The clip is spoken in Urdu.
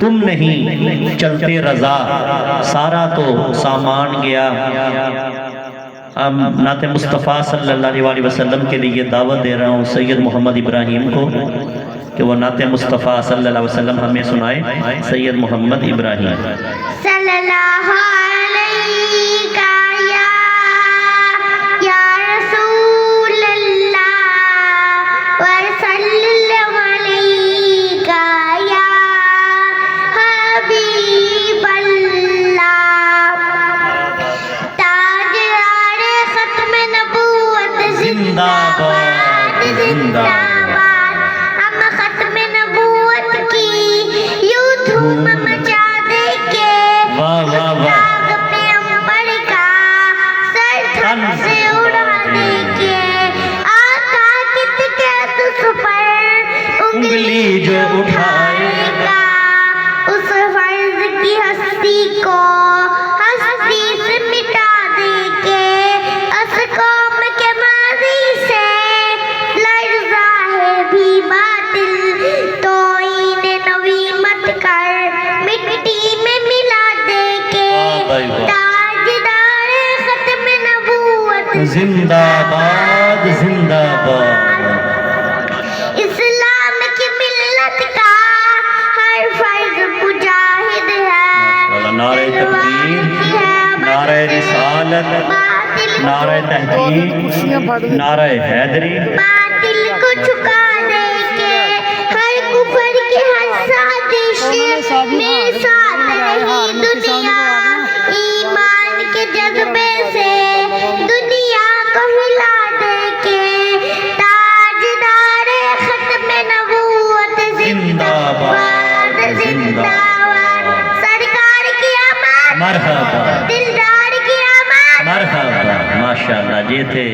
تم نہیں چلتے رضا، سارا تو سامان گیا۔ نعت مصطفیٰ صلی اللہ علیہ وسلم کے لیے دعوت دے رہا ہوں سید محمد ابراہیم کو کہ وہ نعت مصطفیٰ صلی اللہ علیہ وسلم ہمیں سنائے۔ سید محمد ابراہیم صلی اللہ علیہ یا رسول اللہ وسلم علیہ یا حبیب اللہ، تاجدار ختم نبوت زندہ باد، زندہ باد۔ ہم ختم نبوت کی یوں دھوم مچا دے کے واہ واہ واہ، داغ پہ امبر کا سر تھن سے اڑا دے کے، آقا کت کے تس پر انگلی جو اٹھائے گا، اس فرض کی ہستی کو ہستی سے مٹا دے کے، اس قوم کے ماضی سے لرزا ہے بھی باطل، تو انہیں نوی مت کر مٹی میں ملا دے کے، تاجدار ختم نبوت زندہ باد، زندہ باد۔ اسلام کی ملت کا ہر فرض مجاہد ہے، نعرہ تکبیر، نعرہ رسالت، نعرہ تحقیق، نعرہ حیدری، باطل کو چھکا دے کے، ہر کفر کی ہر سازش میں ساتھ رہی دنیا، ایمان کے جذبے سے دنیا کو ہلا دے کے، تاجدار ختم نبوت زندہ باد، زندہ باد۔ سرکار کی آمد، مرحبا، دلدار کی آمد۔ مرحبا، ماشاءاللہ، یہ تھے